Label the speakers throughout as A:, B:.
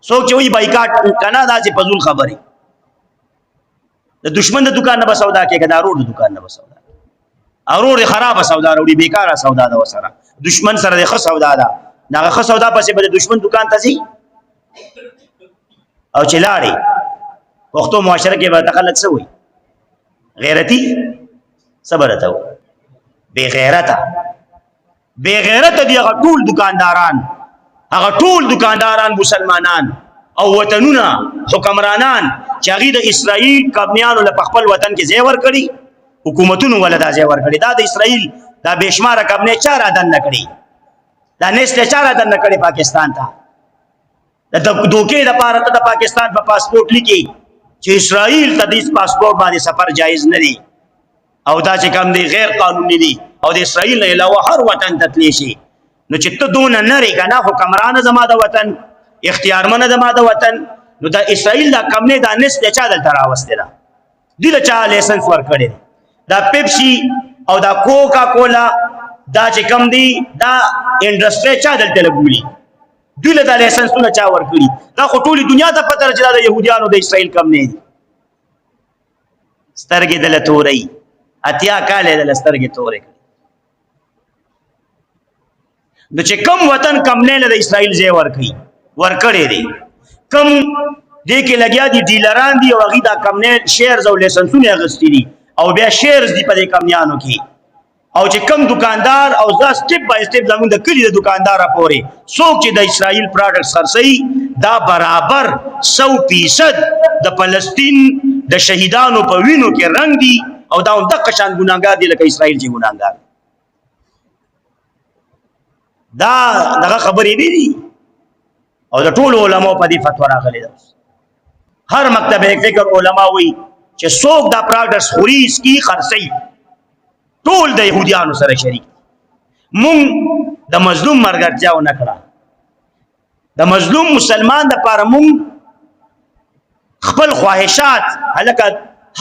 A: څوک چې وایي بایکاټ کنه دا چې فضول خبرې د دشمن د دکان نه به سودا کې که د ارور د دکان نه به سودا ارور خرابه سودا راوړي بیکاره سودا ده ورسره دشمن سره د ښه سودا ده د هغه ښه سودا پسې به د دشمن دکان ته ځي او چې لاړې پښتو معاشره کې به ته خلک څه وایي غیرتي څه به راته وایي بېغیرته بېغیرته دي هغه ټول دکانداران هغه ټول دکانداران مسلمانان او وطنونه حکمرانان چې هغوی د اسرائیل کمپنیانو له په خپل وطن کې ځای ورکړي حکومتونو ولا دا ځای ورکړي دا د اسرائیل دا بېشماره کمپنۍ چا رادن نه کړي دا نیسټې چا رادن نه کړي پاکستان ته د دوکې دپاره ته د پاکستان په پاسپورټ لیکي چې اسرائیل ته د پاسپورټ باندې سفر جایز نه دی او دا چې کوم دی غیر قانوني دی او د اسرائیل نه علاوه هر وطن ته تللی شي نو چې ته دونه نرې که نه حکمرانه زما د وطن اختیارمنه زما د وطن نو د اسرائیل دا کمپنۍ دا نیسټې چا دلته راوستې ده دوی له چا لایسنس ورکړی دی دا پیپسي او دا کوکا کولا دا چې کوم دی دا انډسټری چا دلته لګولي دوی له دا لایسنسونه چا ورکړي دا خو ټولې دنیا ته پته ده چې دا د یهودیانو د اسرائیل کمپنۍ دي سترګې دله تورئ اتیا کال یې دله سترګې تورې کړي نو چې کم وطن کمپنۍ له د اسرائیل ځای ورکړی دی کم دې کې لګیا دي ډیلران دي او هغوی دا کمپنۍ شیرز او لایسنسونه یې اخیستي دي او بیا شیرز دي په دې کمپنیانو کې او چې کم دکاندار او زه سټپ بای سټپ زموږ د کلي د دکانداره پورې څوک چې د اسرائیل پراډکټس خرڅوي دا برابر 100% د فلسطین د شهیدانو په وینو کې رنګ دي او دا همدغه شان ګناهګار دي لکه اسرائیل چې ګناهګار دا دغه خبرې نه دي او د ټولو علماو په دې فتوا راغلې ده هر مکتب فکر علما وایي چې څوک دا پراډکټس خوري اسکي خرڅوي ټول د یهودیانو سره شریک مونږ د مظلوم مرګرتیا ونه کړه د مظلوم مسلمان دپاره مونږ خپل خواهشات هلکه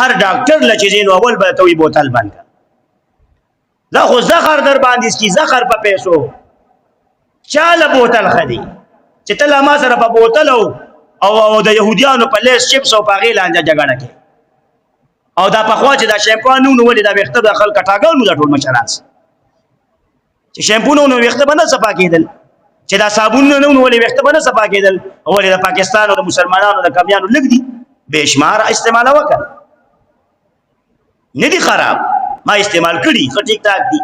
A: هر ډاکټر له چې ځینو اول به ته وي بوتل بند کړه دا خو زخر در باندې سکي زخر په پیسو چاله بوتل ښه دی چې ته له ما سره په بوتل او د یهودیانو په لیس چپس او په هغې لانجه جګړه کې او دا پخوا چې دا شیمپو نه نو ولې دا ویښته د خلک کټاګانو دا ټول مشران چې شیمپو نه نو ویښته به نه صفا کېدل چې دا صابون نه نو ولې ویښته به نه صفا کېدل ولې د پاکستان او د مسلمانانو د کمیانو لږ دي بې شماره استعماله وکړه نه دي خراب ما استعمال کړي ښه ټیک ټاک دي